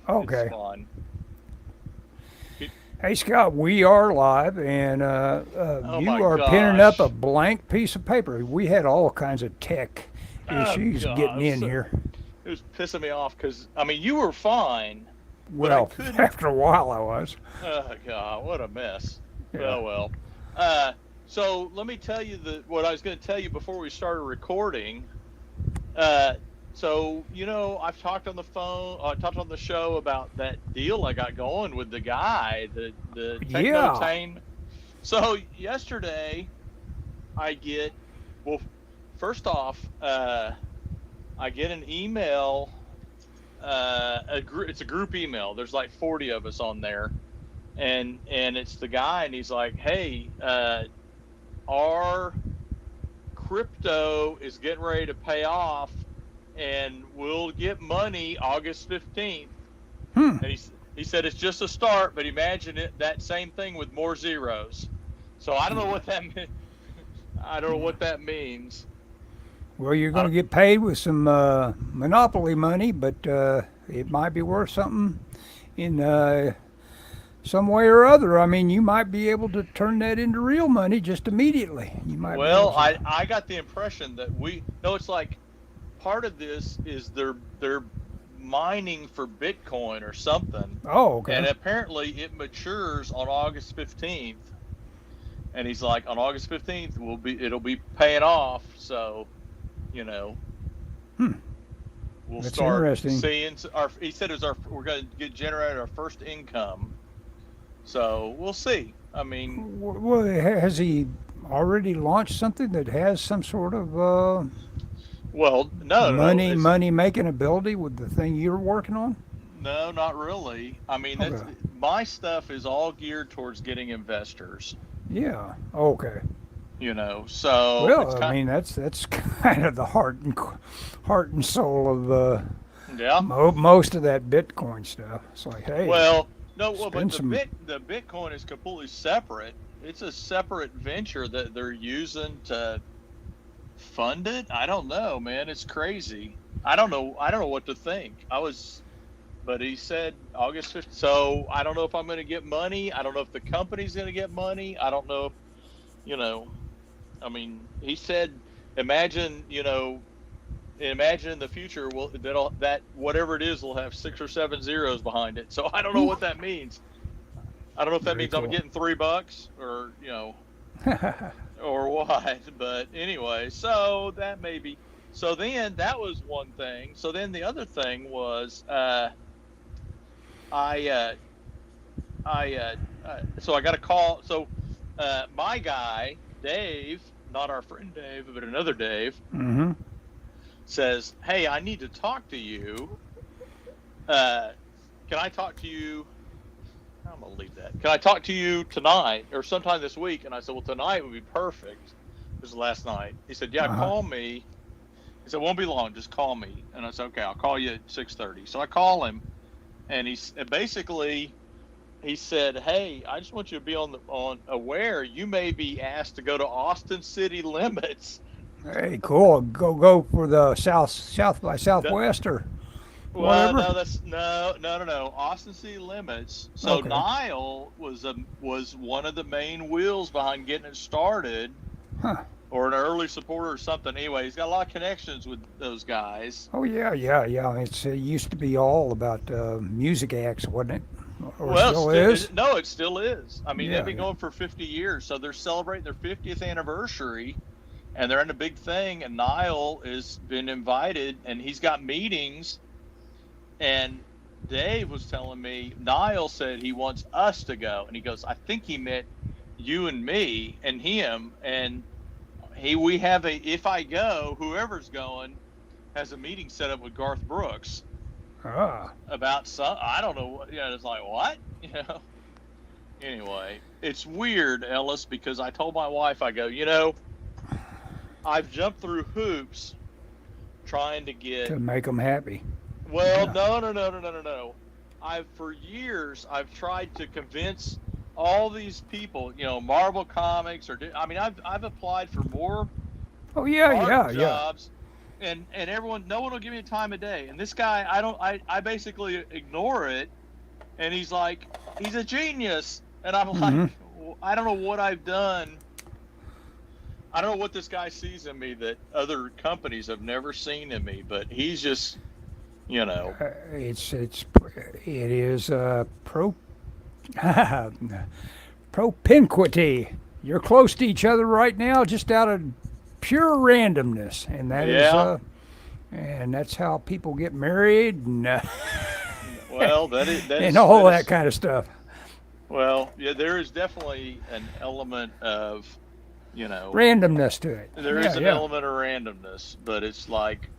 Okay. It's fun. Hey Scott, we are live, and Oh my you are pinning up a gosh. blank piece of paper. We had all kinds of tech Oh issues getting gosh. in here. It was pissing me off because I mean you were fine, but I Well, couldn't. after a while, I was. Oh god, what a mess. Yeah. Oh well. Uh, so let me tell you what I was going to tell you before we started recording. Uh, so I've talked on the phone, I talked on the show about that deal I got going with the guy, the techno Yeah. tame. So yesterday I get well. First off, I get an email. It's a group email. There's like 40 of us on there, and it's the guy, and he's like, "Hey, our crypto is getting ready to pay off, and we'll get money August 15th." Hmm. And he said it's just a start, but imagine that same thing with more zeros. So I don't know what that I don't know what that means. Well, you're I going to don't, get paid with some monopoly money, but it might be worth something in some way or other. I mean, you might be able to turn that into real money just immediately. You might be able well, to. I got the impression that we no, it's like part of this is they're mining for Bitcoin or something, Oh, and okay. apparently it matures on August 15th. And he's like, on August 15th, it'll be paying off. So, you know, Hmm. we'll That's start interesting. seeing our. He said we're going to get generated our first income. So we'll see. I mean, Well, has he already launched something that has some sort of well, no. It's money making ability with the thing you're working on? no, not really. I mean, that's Okay. my stuff is all geared towards getting investors. Yeah. Okay. So it's Well, I kind. mean that's kind of the heart and soul of Yeah. most of that Bitcoin stuff. It's like, hey, Well, no, well, but spend some. the Bitcoin is completely separate. It's a separate venture that they're using to fund it. I don't know, man. It's crazy. I don't know what to think. But he said August 5th. So I don't know if I'm going to get money. I don't know if the company's going to get money. I don't know if, you know, I mean, he said, imagine, imagine in the future, that whatever it is will have six or seven zeros behind it. So I don't know Whew, what that means. I don't know if that very means I'm cool. getting $3 or what. But anyway, so that may be. So then that was one thing. So then the other thing was, I, uh, so I got a call. So, my guy, Dave, not our friend Dave, but another Dave, Mm-hmm. says, "Hey, I need to talk to you. Uh, can I talk to you? I'm gonna leave that. Can I talk to you tonight or sometime this week?" And I said, "Well, tonight would be perfect." This was last night. He said, "Yeah, Uh huh. call me." He said, "Won't be long. Just call me." And I said, "Okay, I'll call you at 6:30." So I call him, and he's basically he said, "Hey, I just want you to be on aware. You may be asked to go to Austin city limits." Hey, cool. Go for the south by No, southwest or well, whatever. no, that's no. Austin city limits. So Okay. Niall was one of the main wheels behind getting it started, Huh. or an early supporter or something. Anyway, he's got a lot of connections with those guys. Oh yeah, yeah, yeah. It used to be all about music acts, wasn't it? Or Well, still is? no, it still is. I mean, they've Yeah, been yeah. going for 50 years, so they're celebrating their 50th anniversary, and they're in a big thing. And Niall has been invited, and he's got meetings. And Dave was telling me Niall said he wants us to go, and he goes, "I think he meant you and me and him." And we have a if I go, whoever's going has a meeting set up with Garth Brooks Ah, about some. I don't know. It's like what. Anyway, it's weird, Ellis, because I told my wife, I go, I've jumped through hoops trying to get. to make them happy. Well, Yeah. no, no, no, no, no, no, no. For years I've tried to convince all these people, Marvel Comics I mean, I've applied for more Oh yeah, art yeah, yeah. jobs, and everyone, no one will give me a time of day. And this guy, I basically ignore it, and he's like, he's a genius, and I'm Mm-hmm. like, I don't know what I've done. I don't know what this guy sees in me that other companies have never seen in me, but he's just, you know. It is propinquity. You're close to each other right now, just out of pure randomness, and Yeah. and that's how people get married and Well, that is that and is all that that is kind of stuff. well, yeah. There is definitely an element of, you know, Randomness to it. there is Yeah, an yeah. element of randomness, but it's like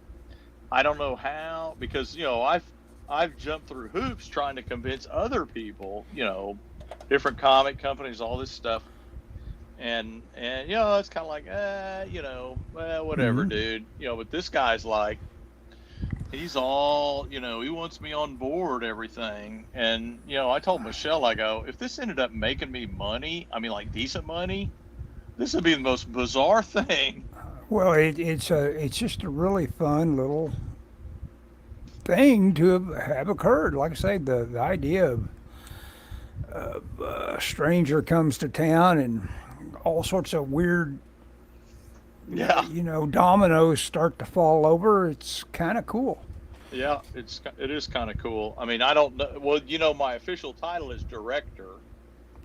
I don't know how, because I've jumped through hoops trying to convince other people, different comic companies, all this stuff, and it's kind of like well, whatever, Hmm. dude. But this guy's like, he's all, he wants me on board everything, and I told Michelle, I go, if this ended up making me money, I mean like decent money, this would be the most bizarre thing. Well, it's just a really fun little thing to have occurred. Like I say, the idea of a stranger comes to town and all sorts of weird, Yeah. dominoes start to fall over. It's kind of cool. Yeah, it is kind of cool. I mean, I don't know. Well, my official title is director.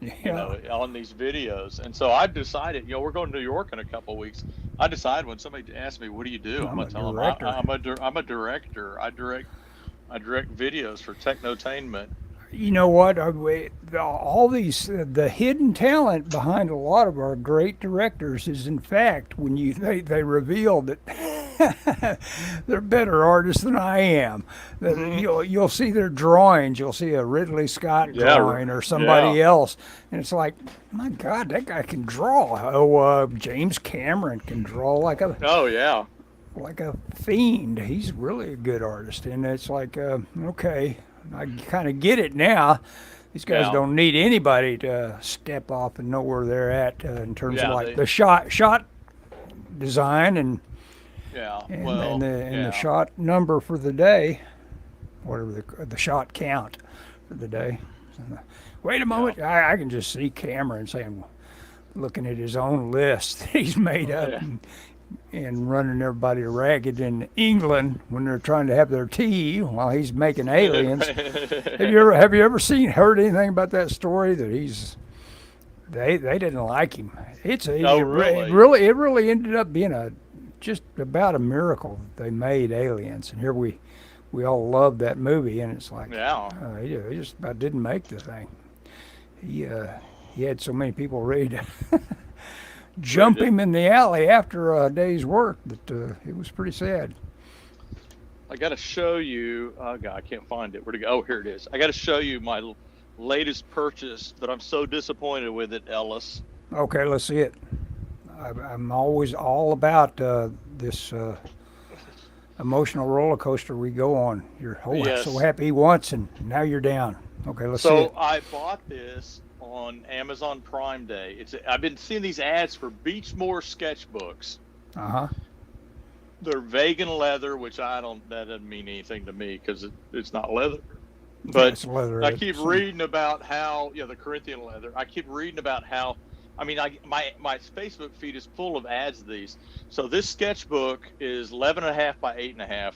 Yeah, On these videos, and so I decided, we're going to New York in a couple of weeks. I decided when somebody asks me, "What do you do?" I'm I'm gonna a tell them director. I'm a director. I direct videos for Technotainment. You know what? All these the hidden talent behind a lot of our great directors is, in fact, when they reveal that they're better artists than I am. Hmm. You'll see their drawings. You'll see a Ridley Scott Yeah, drawing or yeah. somebody else, and it's like, my God, that guy can draw. Oh, James Cameron can draw Oh yeah, like a fiend. He's really a good artist, and it's like, okay, I kind of get it now. These guys yeah, don't need anybody to step off and know where they're at in terms of yeah. like the shot design Yeah. and Well, the yeah, shot number for the day, whatever the shot count for the day. Wait a yeah, moment, I can just see Cameron saying, looking at his own list that he's made up yeah. and running everybody ragged in England when they're trying to have their tea while he's making aliens. Have you ever heard anything about that story that they didn't like him? Oh, really? It really ended up being a just about a miracle that they made aliens, and here we all loved that movie, and it's like Yeah. he just about didn't make the thing. He uh, he had so many people ready to Ready jump to, him in the alley after a day's work that it was pretty sad. I got to show you. Oh God, I can't find it. Where'd it go? Oh, here it is. I got to show you my latest purchase that I'm so disappointed with at Ellis. Okay, let's see it. I'm always all about this emotional roller coaster we go on. You're so Yes. happy once, and now you're down. Okay, let's see So it. I bought this on Amazon Prime Day. I've been seeing these ads for Beachmore sketchbooks. Uh huh. They're vegan leather, which I don't. That doesn't mean anything to me because it's not leather. Yeah, But it's leather. I keep reading about how, the Corinthian leather. I keep reading about how. I mean, my Facebook feed is full of ads of these. So this sketchbook is 11.5 by 8.5.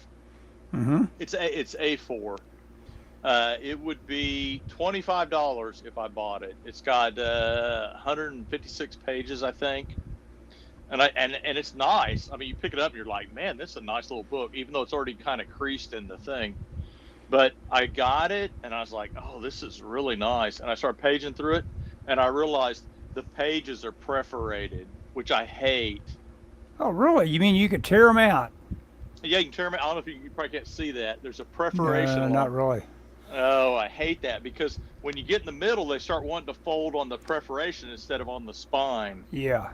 Mm-hmm. It's A4. It would be $25 if I bought it. It's got 156 pages, I think, and it's nice. I mean, you pick it up and you're like, man, this is a nice little book, even though it's already kind of creased in the thing. But I got it and I was like, oh, this is really nice. And I started paging through it, and I realized the pages are perforated, which I hate. Oh, really? You mean you could tear them out? Yeah, you can turn. I don't know if you probably can't see that. There's a perforation No, not along. really. Oh, I hate that because when you get in the middle, they start wanting to fold on the perforation instead of on the spine. Yeah.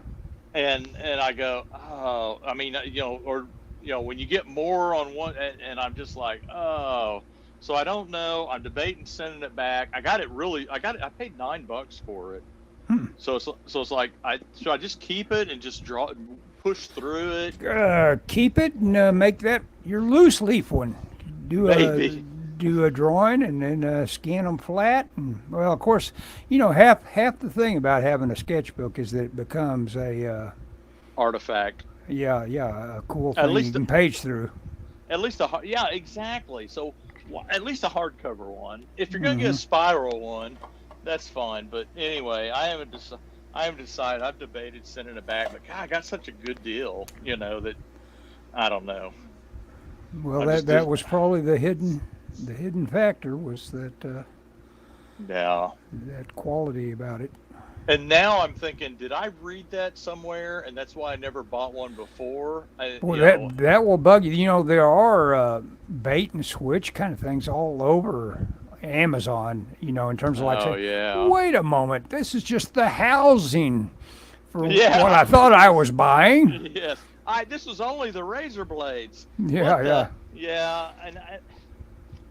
And I go, oh, I mean, when you get more on one, and I'm just like, oh. So I don't know. I'm debating sending it back. I paid $9 for it. Hmm. So it's like, should I just keep it and just push through it? Keep it and make that your loose leaf one. Do a Maybe. do a drawing and then scan them flat. And well, of course, half the thing about having a sketchbook is that it becomes a Artifact. a cool At thing you least can page through. At least yeah, exactly. So at least a hardcover one. If you're gonna get a Mhm. spiral one, that's fine. But anyway, I haven't decided. I've debated sending it back, but God, I got such a good deal, that I don't know. Well, I that just that did- was probably the hidden factor was Yeah. that quality about it. And now I'm thinking, did I read that somewhere, and that's why I never bought one before? Boy, that will bug you. There are bait and switch kind of things all over Amazon. In terms of like Oh saying, yeah. wait a moment, this is just the housing for Yeah. what I thought I was buying. Yes. This was only the razor blades. Yeah, What yeah. Yeah, and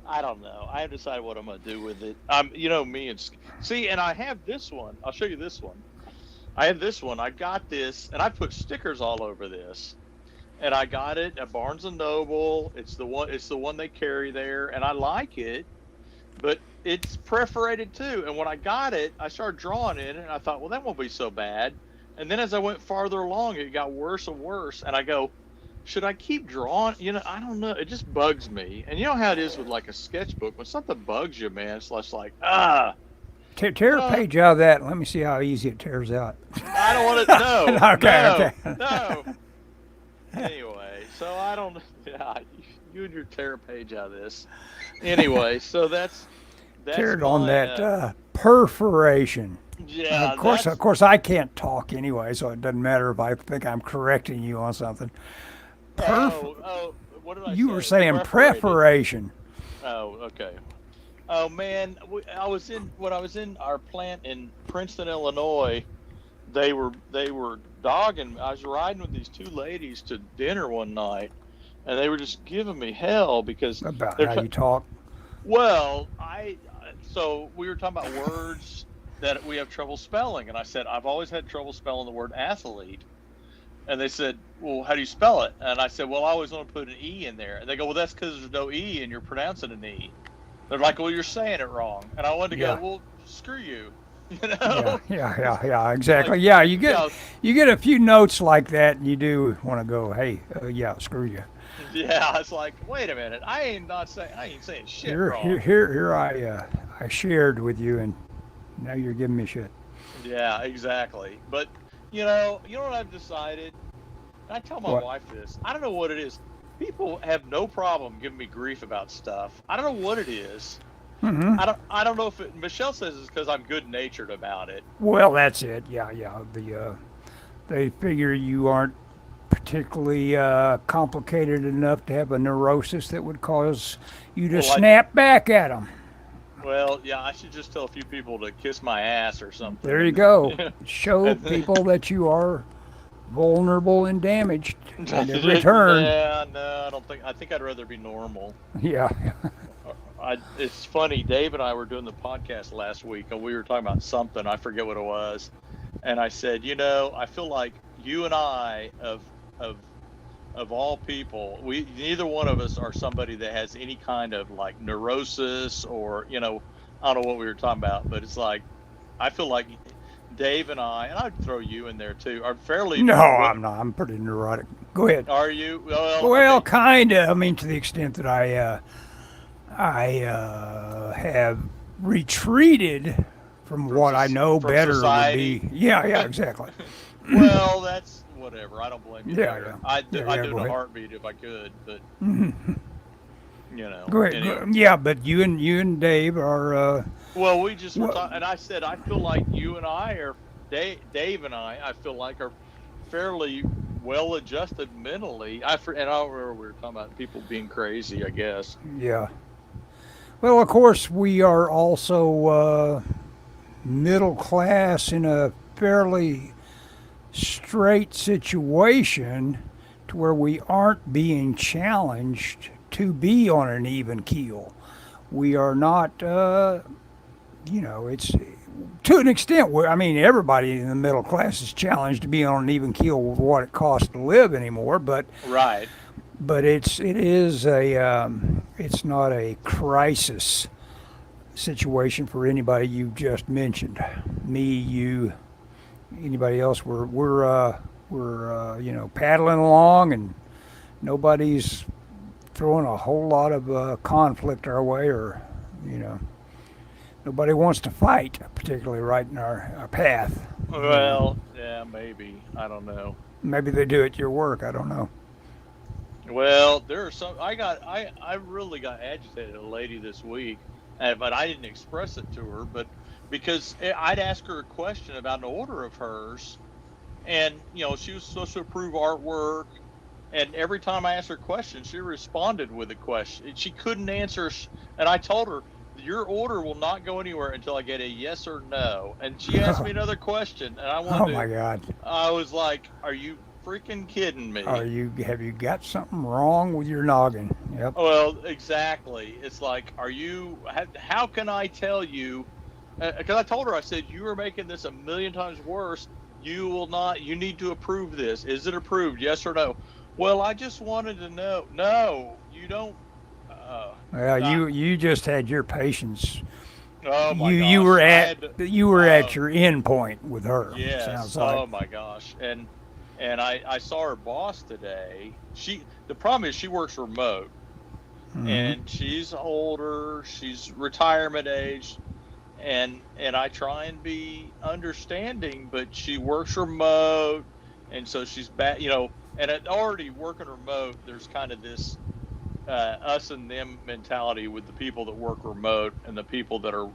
I don't know. I haven't decided what I'm gonna do with it. Me and see, and I have this one. I'll show you this one. I have this one. I got this, and I put stickers all over this, and I got it at Barnes and Noble. It's the one. It's the one they carry there, and I like it, but it's perforated too. And when I got it, I started drawing in it, and I thought, well, that won't be so bad. And then as I went farther along, it got worse and worse, and I go, should I keep drawing? I don't know. It just bugs me. And you know how it is with like a sketchbook. When something bugs you, man, it's less like, Tear a page out of that and let me see how easy it tears out. I don't want to. No. Okay, no, okay. No. Anyway, so I don't. Yeah, you and your tear a page out of this. Anyway, so that's Tear it my, on that perforation. Yeah. Of course, I can't talk anyway, so it doesn't matter if I think I'm correcting you on something. What did I say? You were saying Perforated. preparation. Oh, okay. Oh man, when I was in our plant in Princeton, Illinois, they were dogging. I was riding with these two ladies to dinner one night, and they were just giving me hell because About they're how you talk. Well, so we were talking about words that we have trouble spelling, and I said I've always had trouble spelling the word athlete. And they said, well, how do you spell it? And I said, well, I always want to put an E in there. And they go, well, that's because there's no E and you're pronouncing an E. They're like, well, you're saying it wrong. And I wanted to Yeah. go, well, screw you. Yeah, exactly. Like, Yeah, you get a few notes like that, and you do want to go, hey, yeah, screw you. Yeah, it's like, wait a minute, I ain't saying shit wrong. Here I shared with you, and now you're giving me shit. Yeah, exactly. But you know what I've decided? And I tell my What? wife this. I don't know what it is. People have no problem giving me grief about stuff. I don't know what it is. Hmm. I don't know if it. Michelle says it's because I'm good natured about it. Well, that's it. Yeah. They figure you aren't particularly complicated enough to have a neurosis that would cause you to Well, snap back at them. Well, yeah, I should just tell a few people to kiss my ass or something. There you go. Show people that you are vulnerable and damaged. And in return, Yeah, no, I don't think. I think I'd rather be normal. yeah. It's funny. Dave and I were doing the podcast last week, and we were talking about something. I forget what it was, and I said, I feel like you and I, of all people, we neither one of us are somebody that has any kind of like neurosis or I don't know what we were talking about, but it's like I feel like Dave and I'd throw you in there too, are fairly. No, I'm not. I'm pretty neurotic. Go ahead. Are you? Well, okay. kinda. I mean, to the extent that I have retreated from what I know from better society. would be. Yeah, exactly. Well, that's whatever. I don't blame you. Yeah, there. yeah. I'd do Yeah, it go in a ahead. heartbeat if I could, but Go ahead. anyway. Yeah, but you and Dave are. Well, we just were Well- talking, and I said I feel like you and I are Dave and I feel like are fairly well adjusted mentally. And I don't remember we were talking about people being crazy. I guess. Yeah. Well, of course, we are also middle class in a fairly straight situation to where we aren't being challenged to be on an even keel. We are not, it's to an extent, I mean, everybody in the middle class is challenged to be on an even keel with what it costs to live anymore. Right. But it's not a crisis situation for anybody you just mentioned. Me, you, anybody else. We're paddling along, and nobody's throwing a whole lot of conflict our way, or nobody wants to fight, particularly right in our path. Well, yeah, maybe. I don't know. Maybe they do at your work. I don't know. Well, there are some. I really got agitated at a lady this week, but I didn't express it to her. But because I'd ask her a question about an order of hers, and she was supposed to approve artwork, and every time I asked her a question, she responded with a question. She couldn't answer, and I told her, your order will not go anywhere until I get a yes or no. And she asked me another question, and I wanted Oh my God! I was like, "Are you freaking kidding me?" Have you got something wrong with your noggin? Yep. Well, exactly. It's like, how can I tell you? Because I told her, I said, you are making this a million times worse. You will not. You need to approve this. Is it approved? Yes or no? Well, I just wanted to know. No, you don't. Well, you just had your patience. Oh my You gosh! you were I at had to, you were at your end point with her. yes. Sounds like. Oh my gosh! And I saw her boss today. The problem is she works remote, and she's older. She's retirement age, and I try and be understanding, but she works remote, and so she's back. And already working remote, there's kind of this us and them mentality with the people that work remote and the people that are,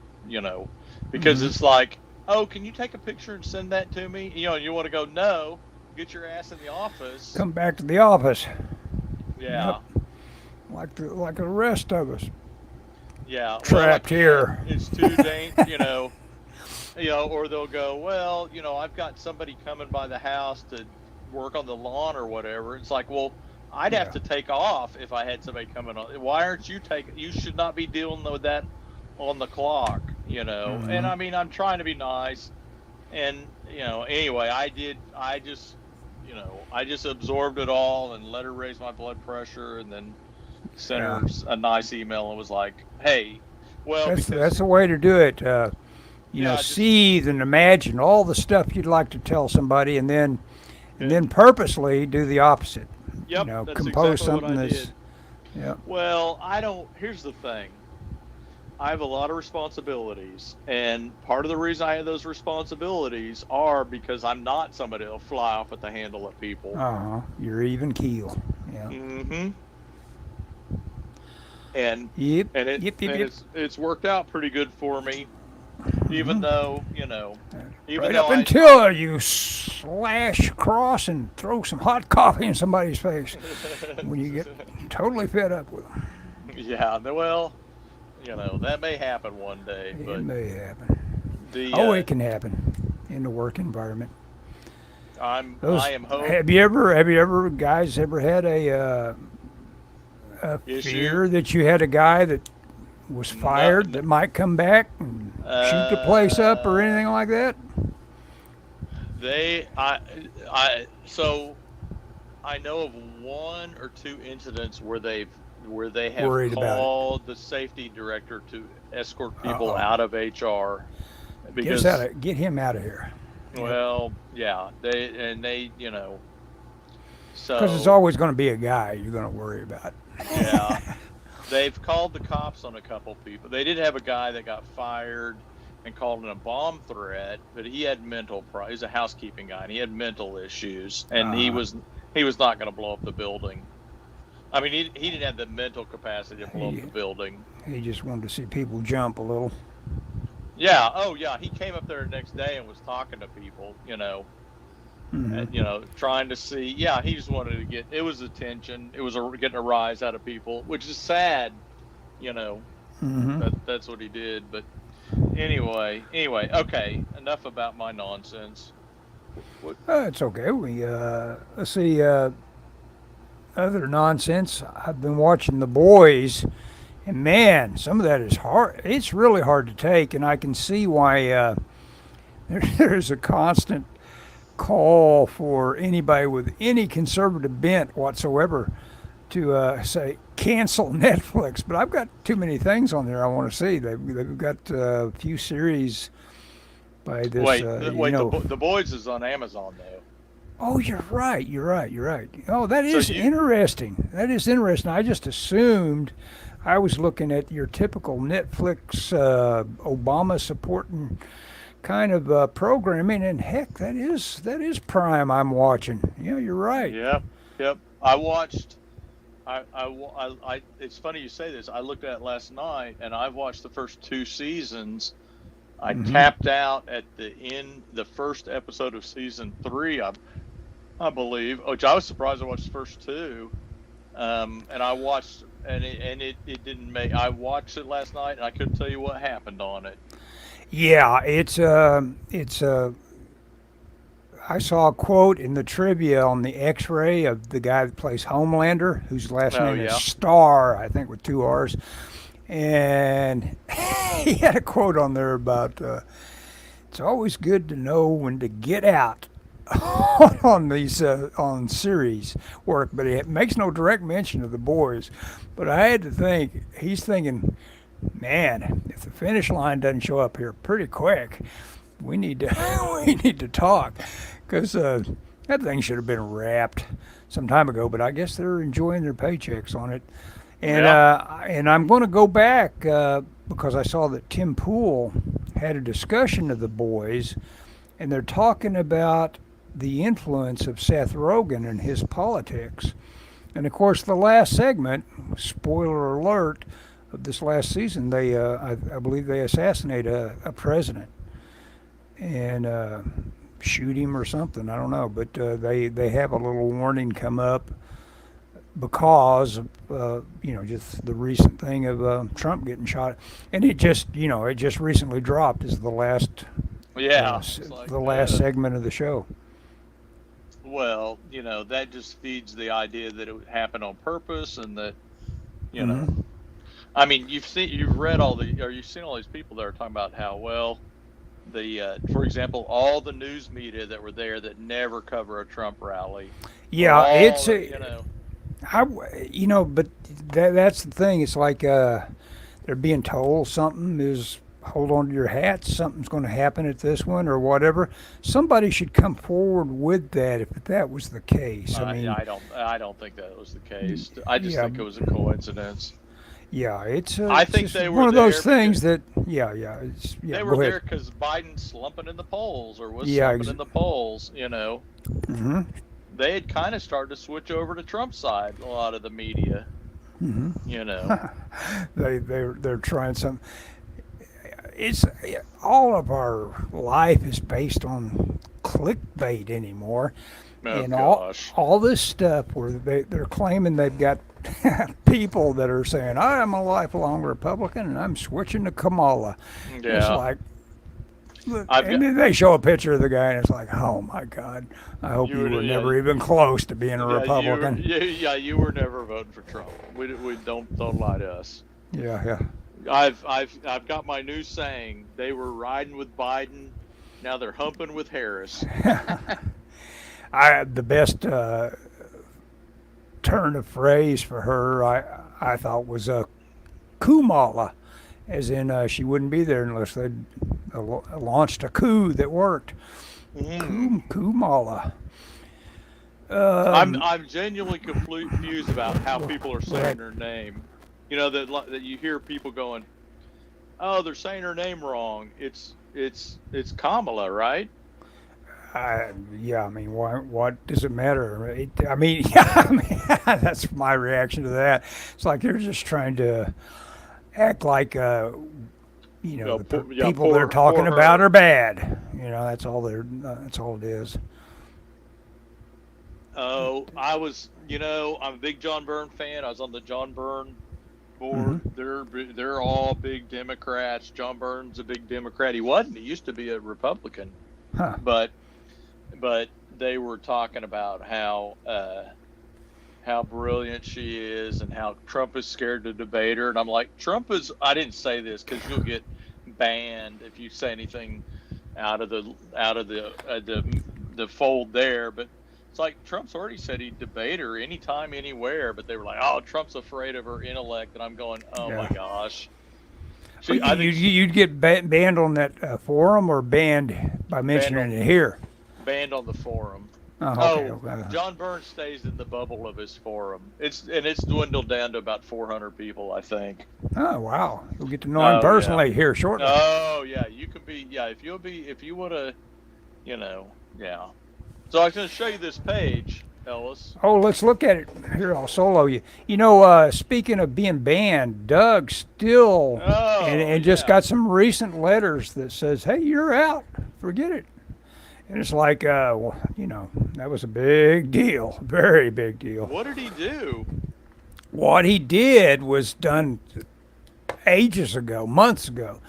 because it's like, oh, can you take a picture and send that to me? And you want to go, no, get your ass in the office. Come back to the office. Yeah. Yep. Like the rest of us. Yeah. Trapped here. It's too dangerous, or they'll go, well, I've got somebody coming by the house to work on the lawn or whatever. It's like, well, I'd have to take off if I had somebody coming on. Why aren't you taking? You should not be dealing with that on the clock, And I mean, I'm trying to be nice, and anyway, I just absorbed it all and let her raise my blood pressure, and then sent her a nice email and was like, hey, well, that's the way to do it. Seethe and imagine all the stuff you'd like to tell somebody, and then purposely do the opposite. Yep, that's compose exactly something what I that's. did. Yeah. Well, here's the thing. I have a lot of responsibilities, and part of the reason I have those responsibilities are because I'm not somebody that'll fly off at the handle at people. You're even keel. Yeah. Mm-hmm. And Yep. It's worked out pretty good for me, even though until you slash across and throw some hot coffee in somebody's face when you get totally fed up with them. Yeah, well, that may happen one day. It may happen. It can happen in the work environment. I am hoping. Have you guys ever had a fear that you had a guy that was fired that might come back and shoot the place up or anything like that? So I know of one or two incidents where they have Worried called the safety director to escort people out of HR because get him out of here. Well, yeah, they so because it's always going to be a guy you're going to worry about. Yeah. They've called the cops on a couple people. They did have a guy that got fired and called in a bomb threat, but he had mental problems. He's a housekeeping guy, and he had mental issues, and he was not going to blow up the building. I mean, he didn't have the mental capacity to blow up the building. He just wanted to see people jump a little. Yeah. Oh, yeah. He came up there the next day and was talking to people, and, trying to see. Yeah, he just wanted to get. It was attention. It was getting a rise out of people, which is sad. That's what he did. But anyway. Okay. Enough about my nonsense. It's okay. Let's see. Other nonsense. I've been watching The Boys, And man, some of that is hard. It's really hard to take, and I can see why there's a constant call for anybody with any conservative bent whatsoever to say cancel Netflix. But I've got too many things on there I want to see. They've got a few series by this. The Boys is on Amazon though. Oh, you're right. You're right. You're right. Oh, that So is you, interesting. That is interesting. I just assumed I was looking at your typical Netflix Obama supporting kind of programming, and heck, that is Prime I'm watching. Yeah, you're right. yep. I watched. It's funny you say this. I looked at it last night, and I've watched the first 2 seasons. I tapped out at the first episode of season 3, I believe, which I was surprised I watched the first 2. And I watched, and it didn't make. I watched it last night, and I couldn't tell you what happened on it. Yeah, I saw a quote in the trivia on the X-ray of the guy that plays Homelander, whose last Oh name is yeah. Starr, I think with 2 R's, and he had a quote on there about it's always good to know when to get out on these on series work, but it makes no direct mention of the boys. But I had to think he's thinking, man, if the finish line doesn't show up here pretty quick, we need to we need to talk because that thing should have been wrapped some time ago. But I guess they're enjoying their paychecks on it, Yeah. and I'm going to go back because I saw that Tim Pool had a discussion of the boys, and they're talking about the influence of Seth Rogen and his politics. And of course, the last segment, spoiler alert, of this last season, I believe they assassinate a president and shoot him or something. I don't know, but they have a little warning come up because of just the recent thing of Trump getting shot, and it just recently dropped as the last Yeah. It's like, the last segment of the show. well, that just feeds the idea that it would happen on purpose, and that, you know, Hmm. I mean, you've read you've seen all these people that are talking about how, well, for example, all the news media that were there that never cover a Trump rally, or Yeah, all, it's a, you know, but that's the thing. It's like they're being told something is hold on to your hats. Something's going to happen at this one or whatever. Somebody should come forward with that if that was the case. I mean, I don't think that was the case. I just yeah, think it was a coincidence. yeah. I It's think just they one were of those there things because that yeah. they Go were ahead. there because Biden's slumping in the polls, or was Yeah. slumping in the polls. Hmm. They had kind of started to switch over to Trump's side. A lot of the media, Hmm. you know. They're trying some. It's all of our life is based on clickbait anymore, Oh and gosh. all this stuff where they're claiming they've got people that are saying I am a lifelong Republican and I'm switching to Kamala. It's Yeah. like, look, I've and got then they show a picture of the guy and it's like, oh my God, I hope you you were were yeah never even close to being a yeah Republican. you were never voting for Trump. We don't lie to us. Yeah, I've got my new saying. They were riding with Biden. Now they're humping with Harris. yeah. The best turn of phrase for her I thought was Kumala, as in she wouldn't be there unless they'd launched a coup that worked. Mm. Kumala. I'm genuinely confused about how people are Right. saying her name. That you hear people going, "Oh, they're saying her name wrong. It's Kamala, right?" Yeah, I mean, what does it matter? I mean, yeah, I mean, that's my reaction to that. It's like they're just trying to act like, Yeah, the yeah, people they're poor talking about her. are bad. That's all it is. Oh, I'm a big John Byrne fan. I was on the John Byrne board. Hmm. They're all big Democrats. John Byrne's a big Democrat. He wasn't. He used to be a Republican, Huh. but they were talking about how brilliant she is and how Trump is scared to debate her. And I'm like, Trump is. I didn't say this because you'll get banned if you say anything out of the fold there. But it's like Trump's already said he'd debate her anytime, anywhere. But they were like, oh, Trump's afraid of her intellect, and I'm going, oh my gosh. You'd get banned on that forum or banned by mentioning it here? Banned on the forum. Okay. John Burns stays in the bubble of his forum. It's dwindled down to about 400 people, I think. Oh wow! You'll get to know him personally here shortly. Oh yeah, you can be if you want to, yeah. So I was going to show you this page, Ellis. Oh, let's look at it. Here, I'll solo you. Speaking of being banned, Doug still and just got some recent letters that says, "Hey, you're out. Forget it." And it's like, that was a big deal, very big deal. What did he do? What he did was done ages ago, months ago.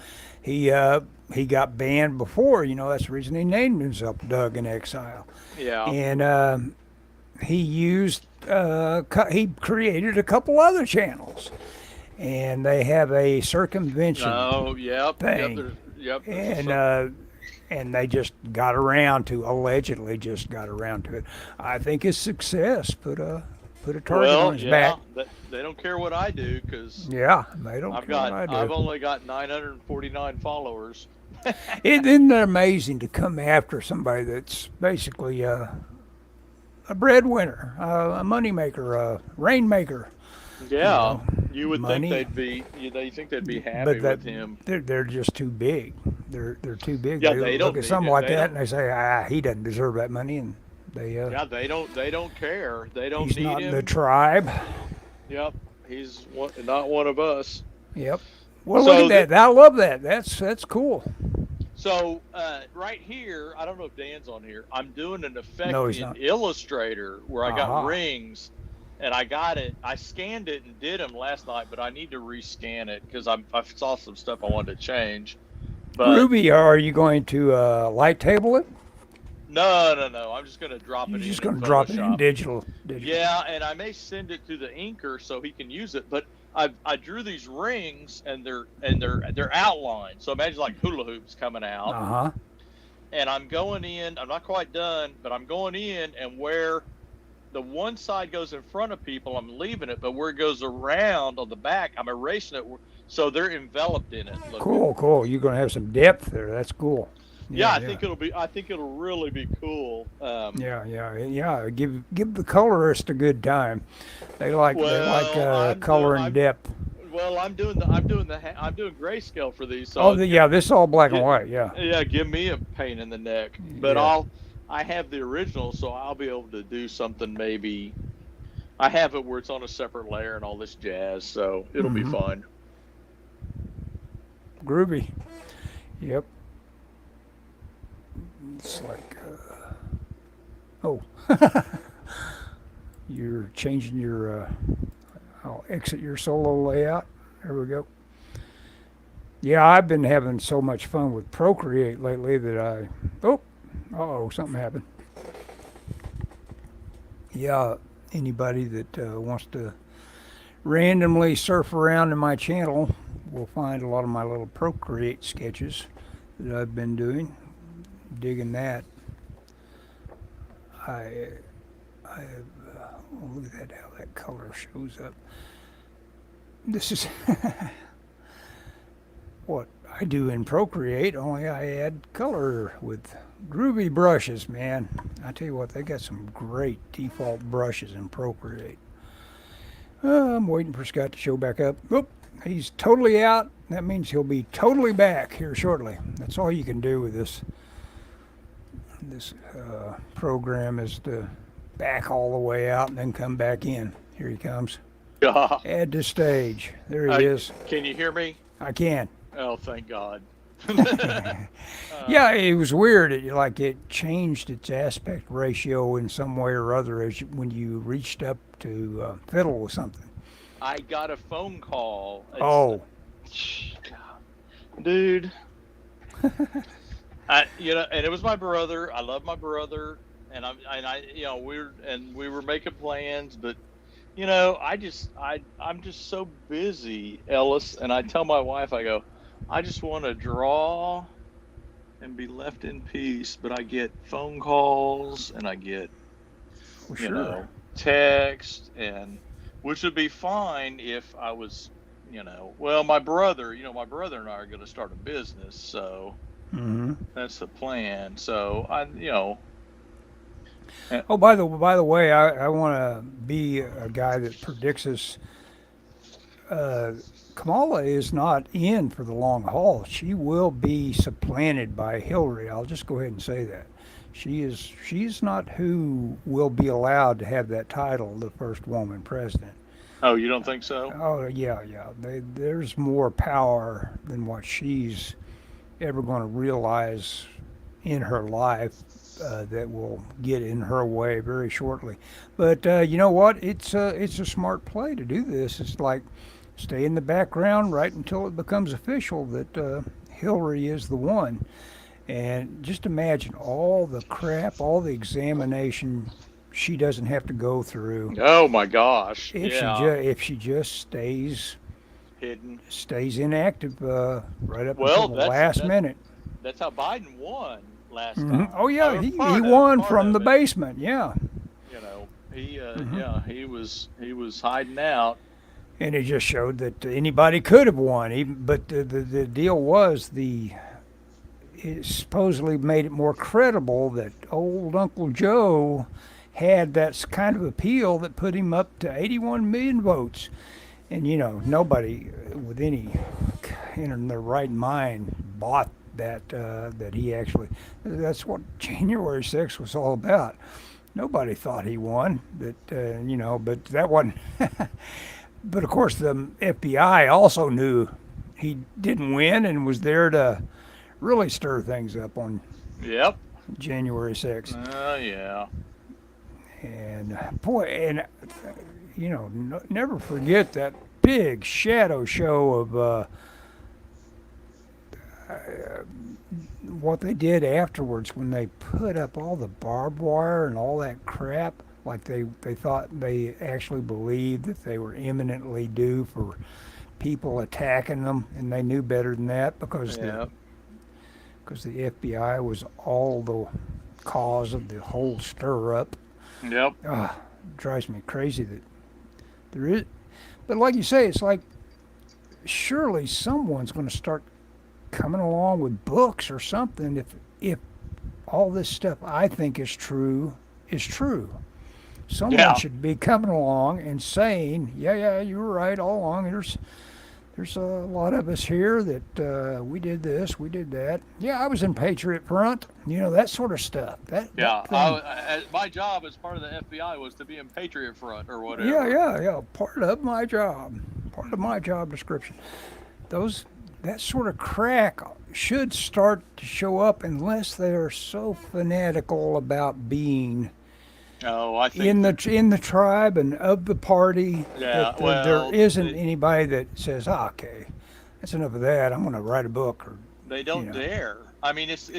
He got banned before. That's the reason he named himself Doug in Exile. Yeah. And he created a couple other channels, and they have a circumvention. Oh, yep. Thing. Yep. And they just allegedly just got around to it. I think his success put a target on his back. They don't care what I do because they don't care what I do. I've only got 949 followers. Isn't it amazing to come after somebody that's basically a breadwinner, a moneymaker, a rainmaker? Yeah, you would think they'd be. You think they'd be happy with him. They're just too big. They're too big. Yeah, they look at something like that and they say, he doesn't deserve that money, and they. They don't care. They don't need him. He's not in the tribe. Yep, he's not one of us. Yep. Well, look at that. I love that. That's cool. So right here, I don't know if Dan's on here. I'm doing an effect in not. Illustrator where I got rings. And I got it. I scanned it and did them last night, but I need to rescan it because I saw some stuff I wanted to change. But Ruby, are you going to light table it? No. I'm just going to drop it in. You're just going to drop it in digital. Yeah, and I may send it to the inker so he can use it. But I drew these rings and they're outlined. So imagine like hula hoops coming out. And I'm going in. I'm not quite done, but I'm going in and where the one side goes in front of people, I'm leaving it, but where it goes around on the back, I'm erasing it, so they're enveloped in it. Cool. You're going to have some depth there. That's cool. I think it'll really be cool. Yeah. Give the colorist a good time. They like color and depth. Well, I'm doing grayscale for these. So this is all black and white. Yeah. Yeah, give me a pain in the neck, but I have the original, so I'll be able to do something maybe. I have it where it's on a separate layer and all this jazz, so it'll be fun. Groovy. Yep. It's like, you're changing your, I'll exit your solo layout. There we go. Yeah, I've been having so much fun with Procreate lately that something happened. Yeah, anybody that wants to randomly surf around in my channel will find a lot of my little Procreate sketches that I've been doing. Digging that. Look at that, how that color shows up. This is what I do in Procreate, only I add color with groovy brushes, man. I tell you what, they got some great default brushes in Procreate. I'm waiting for Scott to show back up. Oop, he's totally out. That means he'll be totally back here shortly. That's all you can do with this program is to back all the way out and then come back in. Here he comes. Add to stage. There he is. Can you hear me? I can. Oh, thank God. Yeah, it was weird. It changed its aspect ratio in some way or other when you reached up to fiddle with something. I got a phone call. Dude. And it was my brother. I love my brother, and we were making plans, but I'm just so busy, Ellis, and I tell my wife, I go, I just want to draw and be left in peace, but I get phone calls and I get, Well, you sure. know, text, and which would be fine if I was, well, my brother and I are going to start a business, so Hmm. that's the plan. So eh, Oh, by the way, I want to be a guy that predicts this. Uh, Kamala is not in for the long haul. She will be supplanted by Hillary. I'll just go ahead and say that. She's not who will be allowed to have that title, the first woman president. oh, you don't think so? Oh yeah, yeah. There's more power than what she's ever going to realize in her life that will get in her way very shortly. But you know what? It's a smart play to do this. It's like stay in the background right until it becomes official that Hillary is the one. And just imagine all the crap, all the examination she doesn't have to go through Oh my gosh, if yeah, if she just hidden. stays inactive right up until Well, the last minute. that's how Biden won last Hmm. time. Oh yeah, Or he won part from the of it. basement. Yeah. He Hmm. yeah, he was hiding out. And it just showed that anybody could have won. Even, but the deal was it supposedly made it more credible that old Uncle Joe had that kind of appeal that put him up to 81 million votes. And nobody with any in their right mind bought that he actually. That's what January 6th was all about. Nobody thought he won. But that wasn't. But of course, the FBI also knew he didn't win and was there to really stir things up on Yep. January 6th. Oh yeah. And boy, and never forget that big shadow show of what they did afterwards when they put up all the barbed wire and all that crap. Like they thought they actually believed that they were imminently due for people attacking them, and they knew better than that Yeah. because the FBI was all the cause of the whole stir up. Yep. Drives me crazy that there is. But like you say, it's like surely someone's going to start coming along with books or something if all this stuff I think is true. Someone Yeah. should be coming along and saying, yeah, you were right all along. There's a lot of us here that we did this, we did that. Yeah, I was in Patriot Front. That sort of stuff. That Yeah. thing. My job as part of the FBI was to be in Patriot Front or Yeah, whatever. yeah, yeah. Part of my job. Part of my job description. Those that sort of crack should start to show up unless they are so fanatical about being Oh, I think that. in the tribe and of the party Yeah. that there Well, isn't anybody that says, okay, that's enough of that. I'm going to write a book, or they you don't know, dare. I mean, it's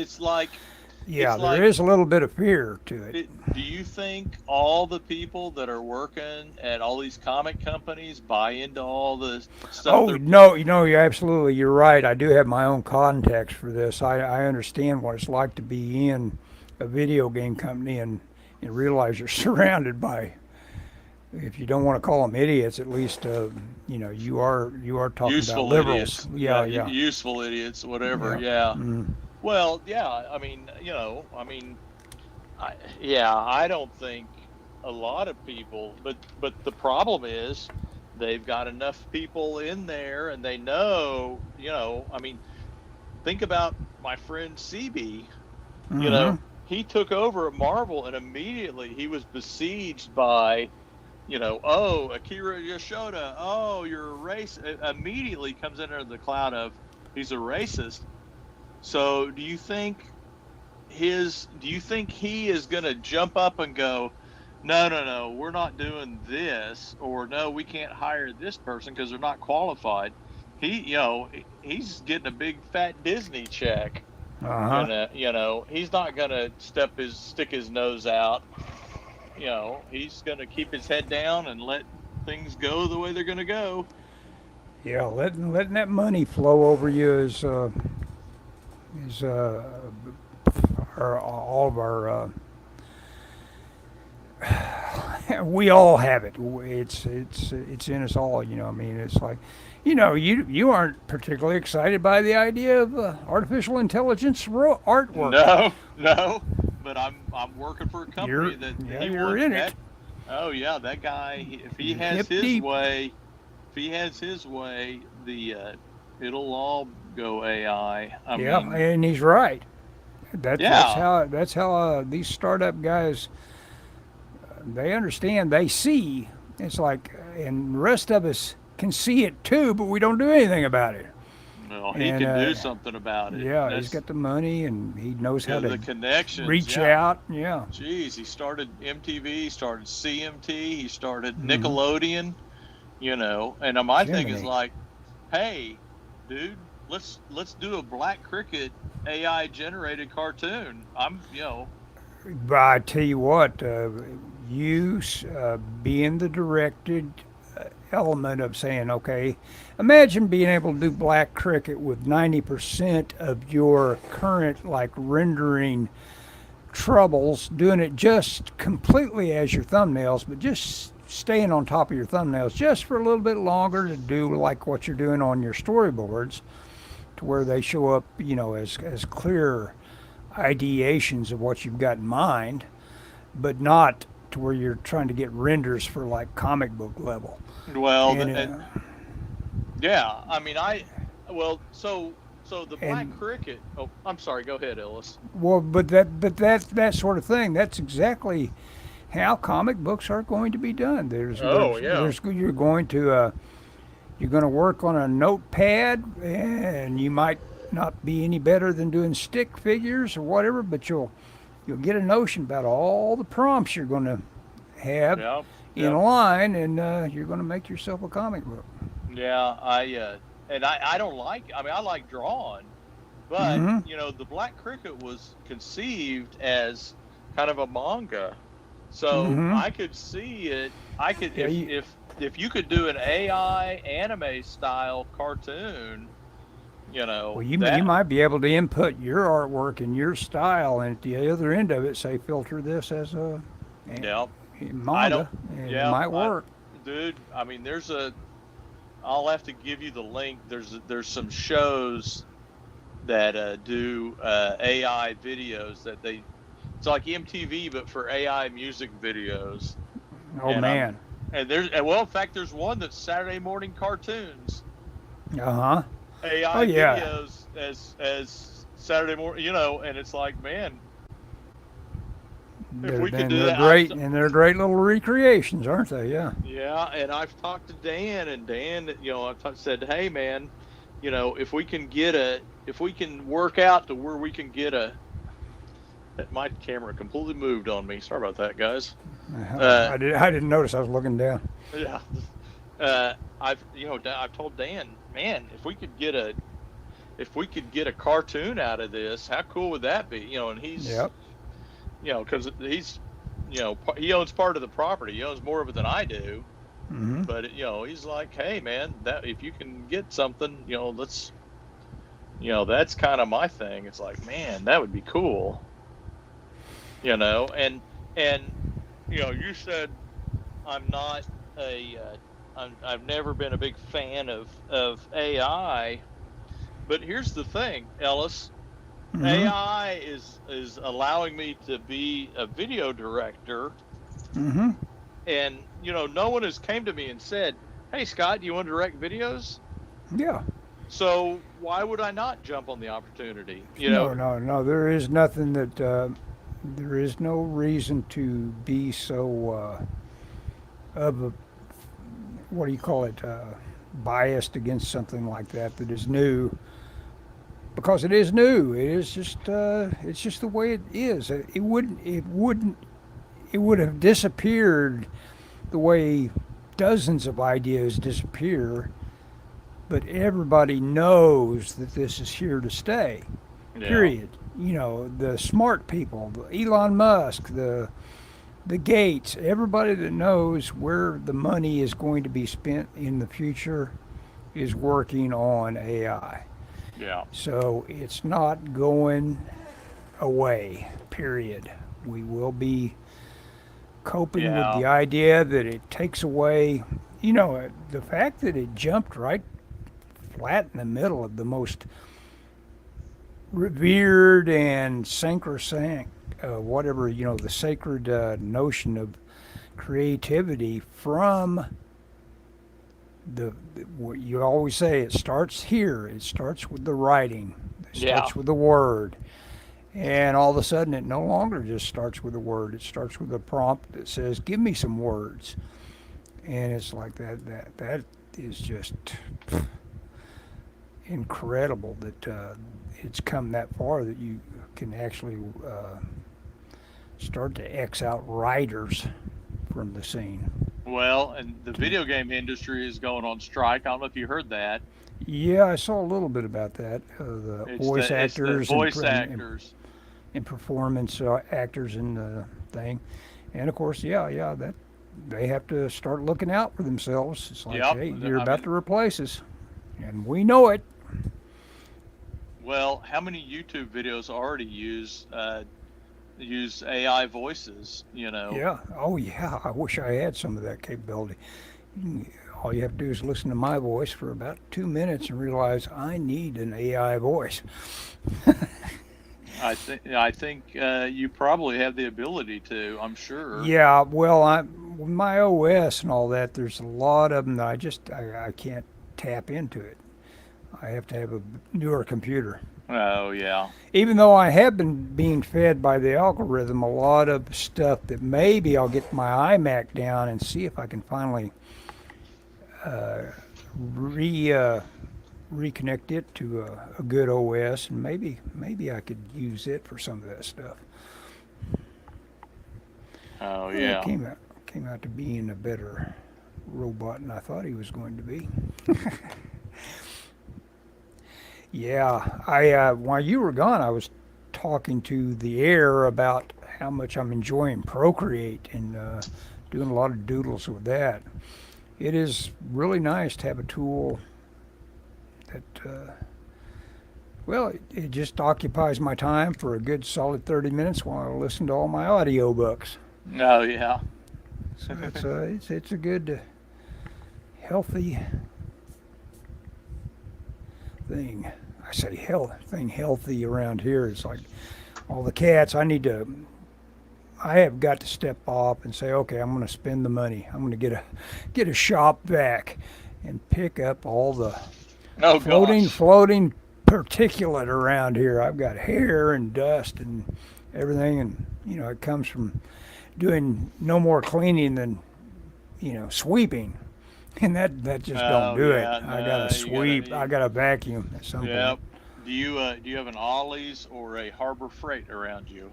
yeah, there like. is a little bit of fear to it. Do you think all the people that are working at all these comic companies buy into all the stuff Oh they're? no, you're right. I do have my own context for this. I understand what it's like to be in a video game company and realize you're surrounded by, if you don't want to call them idiots, at least you are talking about Useful liberals. idiots. Yeah, Yeah, yeah, useful idiots, whatever. yeah. Yeah. Mm. Well, yeah. Yeah, I don't think a lot of people, but the problem is they've got enough people in there, and they know. Think about my friend CB. You Mm-hmm. know, he took over at Marvel, and immediately he was besieged by, oh, Akira Yoshida, oh, you're a race. It immediately comes under the cloud of he's a racist. So do you think he is going to jump up and go, no, no, no, we're not doing this, or no, we can't hire this person because they're not qualified? He's getting a big fat Disney check. Uh-huh. He's not going to stick his nose out. He's going to keep his head down and let things go the way they're going to go. Yeah, letting that money flow over you is all of our. We all have it. It's in us all. I mean, it's like, you aren't particularly excited by the idea of artificial intelligence artwork. No, no. But I'm working for a company You're in it. Oh yeah, that guy. If he has Hip his deep. way, it'll all go AI. I mean, And he's right. That's yeah, that's how these startup guys, they understand, they see. It's like, and the rest of us can see it too, but we don't do anything about it. well, he And can do something about it. yeah, he's That's got the money and he knows how the to connections. reach Yeah. out. Yeah. Jeez, he started MTV, he started CMT, he started Hmm. Nickelodeon. And my thing is Jiminy. like, hey, dude, let's do a Black Cricket AI generated cartoon. But I tell you what, you being the directed element of saying, okay, imagine being able to do Black Cricket with 90% of your current like rendering troubles, doing it just completely as your thumbnails, but just staying on top of your thumbnails just for a little bit longer to do like what you're doing on your storyboards, to where they show up, as clear ideations of what you've got in mind, but not to where you're trying to get renders for like comic book level. well, And yeah, I mean, so the Black and Cricket. Oh, I'm sorry. Go ahead, Ellis. well, but that sort of thing. That's exactly how comic books are going to be done. Oh yeah. You're going to work on a notepad, and you might not be any better than doing stick figures or whatever, but you'll get a notion about all the prompts you're going to have Yeah. in Yeah. line, and you're going to make yourself a comic book. Yeah. I don't like. I mean, I like drawing, but Hmm. the Black Cricket was conceived as kind of a manga, so Hmm. I could see it. I could Yeah, if you could do an AI anime style cartoon, well, you that. might be able to input your artwork and your style, and at the other end of it, say filter this as a Yeah. I don't. manga, and it Yeah. might work. Dude. I mean, I'll have to give you the link. There's some shows that do AI videos that they. It's like MTV, but for AI music videos. Oh And I'm man. in fact, there's one that's Saturday morning cartoons, Uh huh. Oh AI yeah. videos as Saturday morning, and it's like, man, if we could do They're that, great, and they're great little recreations, aren't they? Yeah. yeah. And I've talked to Dan, and Dan, said, hey, man, if we can work out to where we can get my camera completely moved on me. Sorry about that, guys. Uh, I didn't notice. I was looking down. yeah. I've told Dan, man, if we could get a cartoon out of this, how cool would that be? And he's, Yep. because he owns part of the property. He owns more of it than I do. Hmm. But he's like, hey, man, that if you can get something, let's, that's kind of my thing. It's like, man, that would be cool. And you said I'm not I've never been a big fan of AI, but here's the thing, Ellis. Hmm. AI is allowing me to be a video director, Hmm. and no one has came to me and said, "Hey, Scott, do you want to direct videos?" Yeah. So why would I not jump on the opportunity? No. There is nothing that. There is no reason to be so of a, what do you call it, biased against something like that that is new, because it is new. It's just the way it is. It would have disappeared the way dozens of ideas disappear, but everybody knows that this is here to stay. Yeah. Period. The smart people, the Elon Musk, the the Gates, everybody that knows where the money is going to be spent in the future is working on AI. Yeah. So it's not going away, period. We will be coping with Yeah. the idea that it takes away, the fact that it jumped right flat in the middle of the most revered and sacrosanct, whatever, the sacred notion of creativity from what you always say, it starts here. It starts with the writing. It Yeah. starts with the word. And all of a sudden, it no longer just starts with a word. It starts with a prompt that says, "Give me some words," and it's like that is just incredible that it's come that far that you can actually start to X out writers from the scene. Well, and the video game industry is going on strike. I don't know if you heard that. Yeah, I saw a little bit about that. The voice It's the actors voice and actors. performance actors in the thing, and of course, yeah, that they have to start looking out for themselves. It's like, Yep. hey, you're I about mean, to replace us, and we know it. well, how many YouTube videos already use AI voices? Yeah. Oh, yeah. I wish I had some of that capability. All you have to do is listen to my voice for about 2 minutes and realize I need an AI voice. I think you probably have the ability to. I'm sure. Yeah. Well, with my OS and all that, there's a lot of them that I can't tap into it. I have to have a newer computer. Oh yeah. Even though I have been being fed by the algorithm a lot of stuff that maybe I'll get my iMac down and see if I can finally uh, re reconnect it to a good OS, and maybe I could use it for some of that stuff. Oh It yeah. came out to being a better robot than I thought he was going to be. Yeah, I while you were gone, I was talking to the air about how much I'm enjoying Procreate and doing a lot of doodles with that. It is really nice to have a tool that, well, it just occupies my time for a good solid 30 minutes while I listen to all my audiobooks. Oh yeah. So it's a good, healthy thing. I say healthy around here. It's like all the cats. I have got to step off and say, okay, I'm going to spend the money. I'm going to get a shop vac and pick up all the Oh floating gosh. floating particulate around here. I've got hair and dust and everything, and it comes from doing no more cleaning than sweeping. And that just don't Oh do it. yeah. I gotta No, you gotta. sweep. I gotta vacuum at some point. Yep. Do you have an Ollie's or a Harbor Freight around you?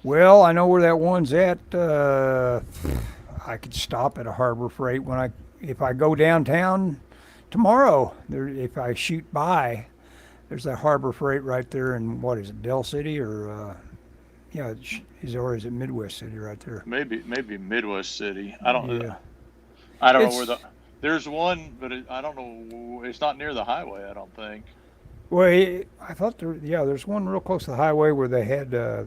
Well, I know where that one's at. I could stop at a Harbor Freight if I go downtown tomorrow. If I shoot by, there's that Harbor Freight right there in what is it, Dell City or yeah, or is it Midwest City right there? Maybe Midwest City. I don't. Yeah, I don't know where it's there's one, but I don't know. It's not near the highway. I don't think. well. I thought there's one real close to the highway where they had the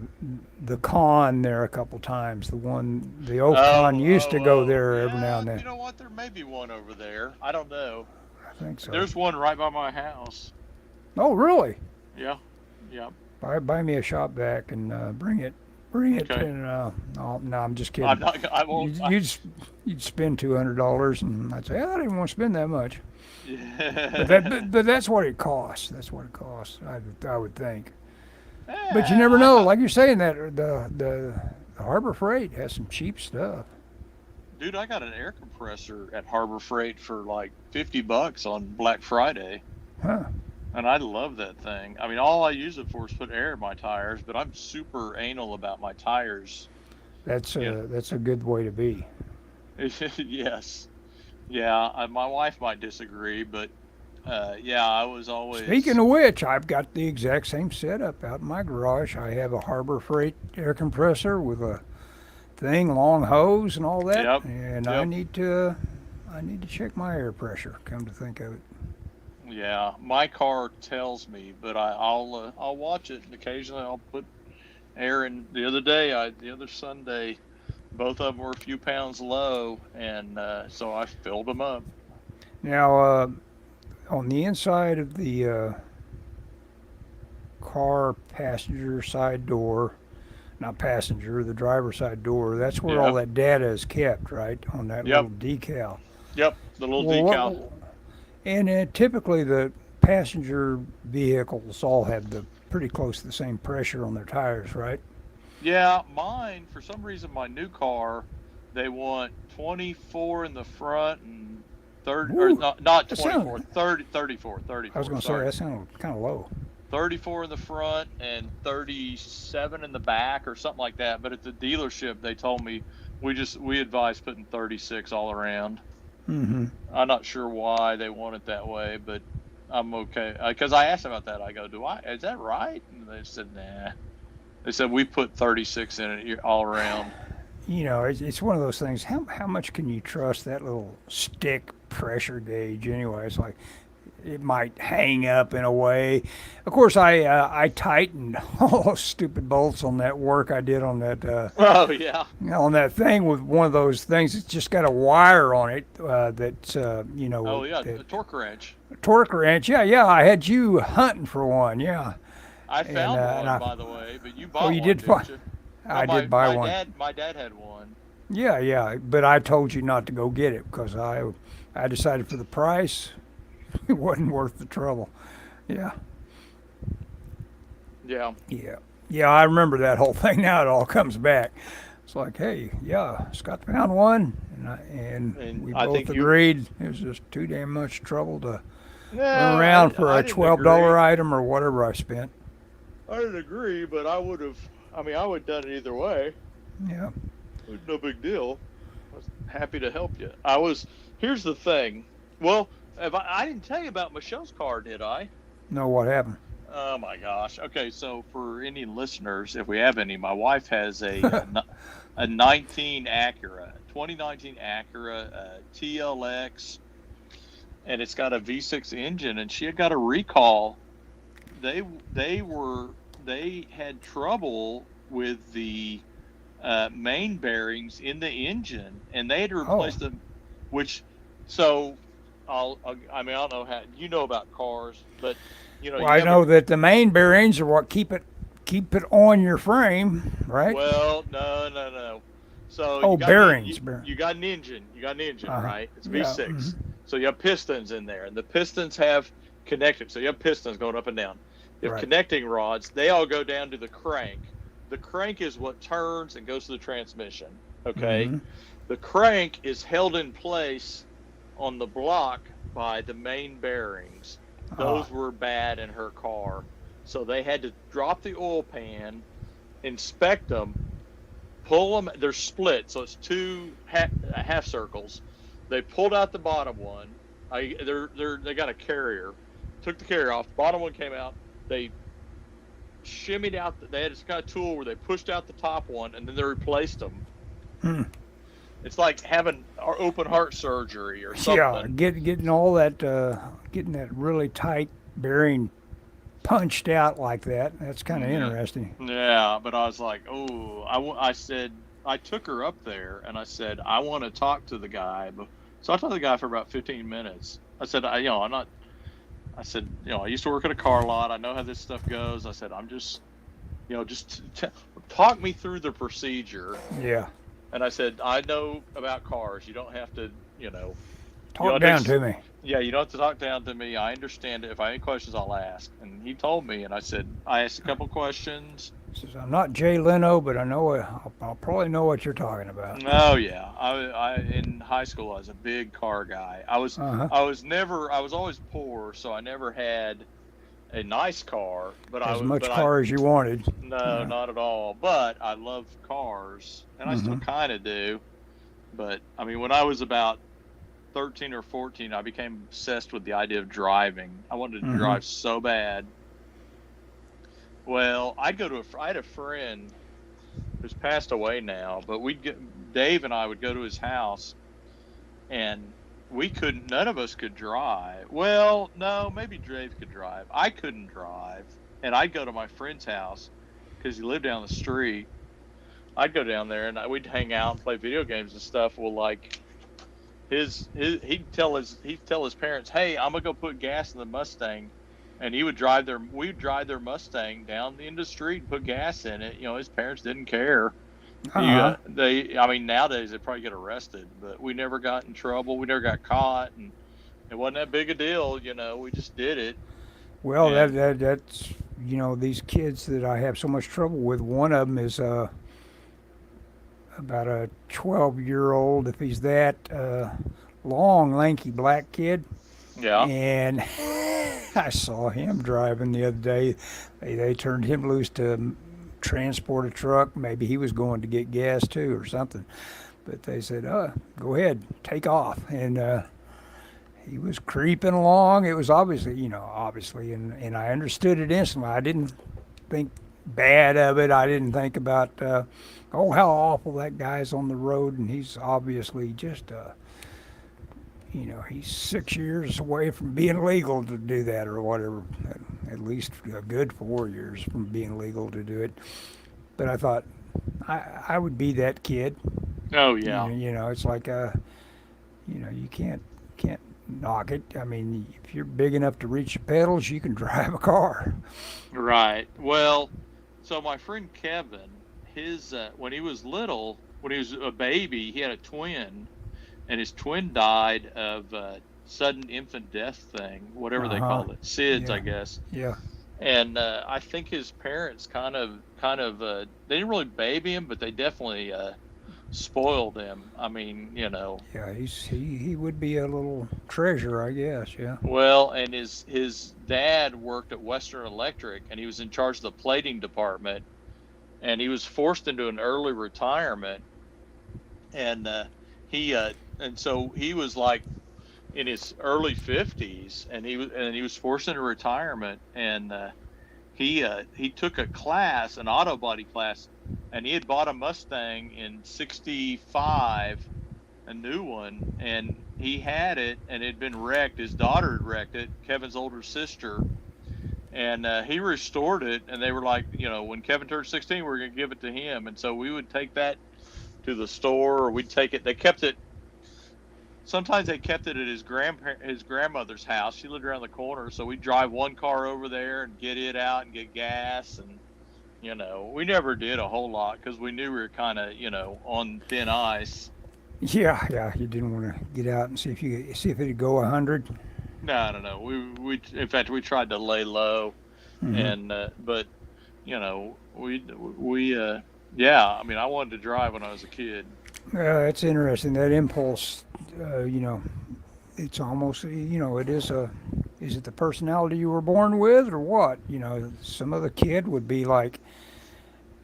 con there a couple times. The old con used to go Oh. there every now Yeah, and you then. know what? There may be one over there. I don't know. I think so. There's one right by my house. Oh, really? Yeah. Yeah. Buy me a shop vac and bring it, Okay. and no, I'm just kidding. I'm not. I won't. You'd spend $200, and I'd say I didn't want to spend that much. But Yeah. but that's what it costs. That's what it costs. I would think. But you Yeah, never I'm know. not. Like you're saying, that the Harbor Freight has some cheap stuff. Dude, I got an air compressor at Harbor Freight for like $50 on Black Friday. Huh? And I love that thing. I mean, all I use it for is put air in my tires, but I'm super anal about my tires. Yeah. That's a good way to be. Yes. Yeah, my wife might disagree, but yeah, I was Speaking always. of which, I've got the exact same setup out in my garage. I have a Harbor Freight air compressor with a thing, long hose and all that. Yep. And Yep. I need to check my air pressure. Come to think of it. Yeah, my car tells me, but I'll watch it, and occasionally I'll put air in. The other Sunday, both of them were a few pounds low, and so I filled them up. Now, on the inside of the car passenger side door, not passenger, the driver side door, that's where all Yep. that data is kept, right? On that Yep. little decal. Yep, the little Well, decal. and typically the passenger vehicles all have the pretty close to the same pressure on their tires, right? Yeah, mine, for some reason, my new car, they want 24 in the front and 30, or Woo, not that 24, sounds, 30, 34, I was going to say, sorry. that sounded kind of low. 34 in the front and 37 in the back or something like that. But at the dealership, they told me we advise putting 36 all around. Mm-hmm. I'm not sure why they want it that way, but I'm okay. Because I asked about that. I go, is that right? And they said, nah. They said, we put 36 in it all around. You know, it's one of those things. How much can you trust that little stick pressure gauge anyway? It's like it might hang up in a way. Of course, I tightened all those stupid bolts on that work I did on that Oh, yeah. on that thing with one of those things. It's just got a wire on it that's Oh, yeah. that A torque wrench. torque wrench. Yeah. I had you hunting for one. Yeah. I found and one, I, by the way, but you bought oh, you one, did didn't find. you? I No, did buy one. My dad had one. Yeah. But I told you not to go get it because I decided for the price, it wasn't worth the trouble. Yeah. Yeah. Yeah. I remember that whole thing. Now it all comes back. It's like, hey, yeah, Scott found one, and we I both think agreed it was just too damn much trouble to No, run around for I a didn't $12 agree. item or whatever I spent. I didn't agree, but I would have done it either way. Yeah. It was no big deal. I was happy to help you. Here's the thing. Well, I didn't tell you about Michelle's car, did I? No, what happened? Oh my gosh. Okay, so for any listeners, if we have any, my wife has a 2019 Acura TLX, and it's got a V6 engine, and she had got a recall. They had trouble with the main bearings in the engine, and they had to replace them. I don't know how you know about cars, but Well, I know that the main bearings are what keep it on your frame, right? Well, no. So Oh, you got bearings. you got an engine. You got an engine, Uh-huh. right? It's Yeah, V6. mhm. So you have pistons in there, and the pistons have connecting. So you have pistons going up and down. You have Right. connecting rods. They all go down to the crank. The crank is what turns and goes to the transmission. Okay. Mhm. The crank is held in place on the block by the main bearings. Those were bad in her car. So they had to drop the oil pan, inspect them, pull them. They're split, so it's two half circles. They pulled out the bottom one. They got a carrier. Took the carrier off. The bottom one came out. They shimmied out. They had this kind of tool where they pushed out the top one, and then they replaced them. Hmm. It's like having open heart surgery or something. Yeah, getting all that, getting that really tight bearing punched out like that. That's kind of interesting. Yeah, but I was like, oh, I said, I took her up there and I said, I want to talk to the guy. So I talked to the guy for about 15 minutes. I said, I said, I used to work at a car lot. I know how this stuff goes. I said, I'm just, talk me through the procedure. Yeah. And I said, I know about cars. You don't have to, Talk down to me. Yeah, you don't have to talk down to me. I understand it. If I have any questions, I'll ask. And he told me, and I said, I asked a couple questions. He says, I'm not Jay Leno, but I know I'll probably know what you're talking about. Oh yeah, I in high school I was a big car guy. I was always poor, so I never had a nice car. But As much car as you wanted. No, not at all. But I love cars, and I still kind of do. But I mean, when I was about 13 or 14, I became obsessed with the idea of driving. I wanted to drive so bad. Well, I had a friend who's passed away now. But Dave and I would go to his house, and none of us could drive. Well, no, maybe Dave could drive. I couldn't drive, and I'd go to my friend's house because he lived down the street. I'd go down there and we'd hang out and play video games and stuff. Well, like he'd tell his parents, "Hey, I'm gonna go put gas in the Mustang," and we'd drive their Mustang down the end of the street and put gas in it. His parents didn't care. Uh-huh. I mean, nowadays they'd probably get arrested, but we never got in trouble. We never got caught, and it wasn't that big a deal. We just did it. Well, And that's these kids that I have so much trouble with. One of them is about a 12-year-old, if he's that long, lanky black kid. yeah, And I saw him driving the other day. They turned him loose to transport a truck. Maybe he was going to get gas too or something. But they said, go ahead, take off. And he was creeping along. It was obviously, and I understood it instantly. I didn't think bad of it. I didn't think about, how awful that guy's on the road, and he's obviously just, he's 6 years away from being legal to do that or whatever. At least a good 4 years from being legal to do it. But I thought I would be that kid. oh yeah, It's like you can't knock it. I mean, if you're big enough to reach the pedals, you can drive a car. right. Well, so my friend Kevin, his when he was little, when he was a baby, he had a twin, and his twin died of sudden infant death thing, whatever they Uh-huh. call it, SIDS, Yeah. I guess. Yeah. And I think his parents kind of they didn't really baby him, but they definitely spoiled him. I mean, Yeah, he would be a little treasure, I guess. Yeah. well, and his dad worked at Western Electric, and he was in charge of the plating department, and he was forced into an early retirement, and so he was like in his early 50s, and he was forced into retirement, and he took a class, an auto body class, and he had bought a Mustang in '65, a new one, and he had it, and it had been wrecked. His daughter had wrecked it, Kevin's older sister, and he restored it, and they were like, when Kevin turned 16, we're going to give it to him. And so we would take that to the store, or we'd take it. Sometimes they kept it at his grandmother's house. She lived around the corner, so we'd drive one car over there and get it out and get gas. And we never did a whole lot because we knew we were kind of on thin ice. Yeah. You didn't want to get out and see if it'd go 100. No. We in fact we tried to lay low, Mm-hmm. and but we yeah. I mean, I wanted to drive when I was a kid. It's interesting that impulse. It's almost it is is it the personality you were born with or what? Some other kid would be like,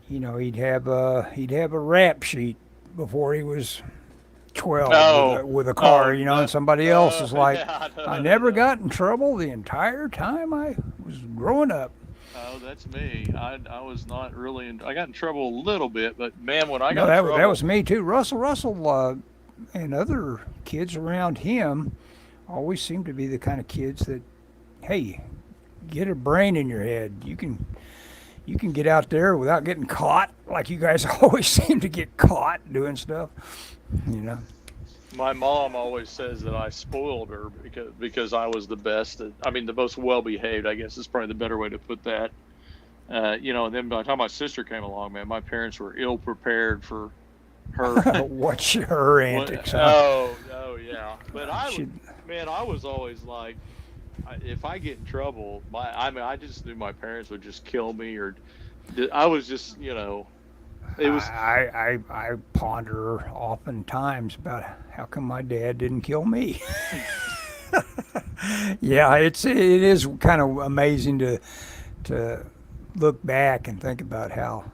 he'd have a rap sheet before he was 12 No, with a car, no, and somebody else is like, yeah, I no, never no. got in trouble the entire time I was growing up. Oh, that's me. I was not really. I got in trouble a little bit, but man, when I No, got in that trouble, was me too. Russell, and other kids around him always seemed to be the kind of kids that, hey, get a brain in your head. You can get out there without getting caught, like you guys always seem to get caught doing stuff. my mom always says that I spoiled her because I was the best. I mean, the most well behaved. I guess is probably the better way to put that. And then by the time my sister came along, man, my parents were ill prepared for her. Watch her antics. Huh? Oh yeah. But I was always like, if I get in trouble, I just knew my parents would just kill me, or I was just, it was. I ponder oftentimes about how come my dad didn't kill me. Yeah, it is kind of amazing to look back and think about how.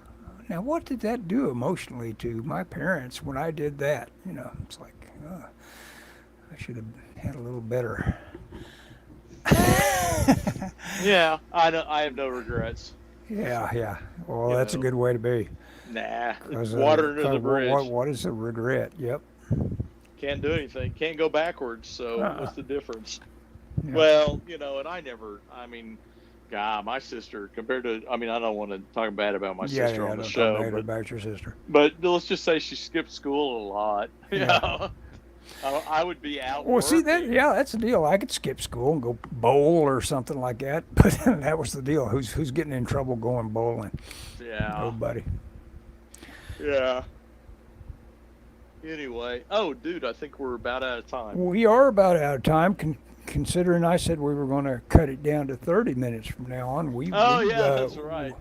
Now, what did that do emotionally to my parents when I did that? It's like I should have had a little better. Yeah, I have no regrets. Yeah. Well, You that's a know. good way to be. Nah, it's 'Cause, water under the bridge. what is a regret? Yep. Can't do anything. Can't go backwards. So Uh-uh. what's the difference? Yeah. Well, and I mean, God, my sister compared to, I don't want to talk bad about my sister on the Don't show, talk bad but about your sister. let's just say she skipped school a lot. You Yeah. know, I would be out. Well, see working. that's the deal. I could skip school and go bowl or something like that, but that was the deal. Who's getting in trouble going bowling? Yeah. Nobody. Yeah. Anyway, oh, dude, I think we're about out of time. We are about out of time, considering I said we were going to cut it down to 30 minutes from now on. That's right.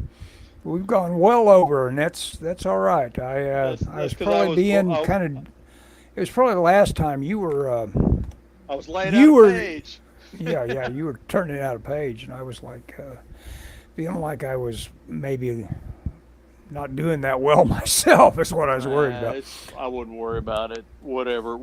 We've gone well over, and that's all right. I was 'cause probably being I- kind of. It was probably the last time you were. I was laying You out were- a page. Yeah, you were turning out a page, and I was like, feeling like I was maybe not doing that well myself. Is what I was worried about. I wouldn't worry about it. Whatever.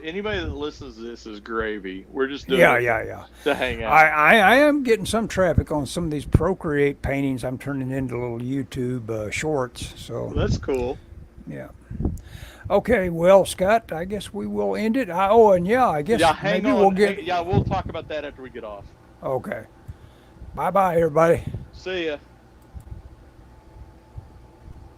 Anybody that listens to this is gravy. We're just doing Yeah. to hang out. I am getting some traffic on some of these Procreate paintings I'm turning into little YouTube shorts. So That's cool. yeah. Okay, well, Scott, I guess we will end it. I guess Hang maybe on. we'll get. We'll talk about that after we get off. Okay. Bye, everybody. See ya.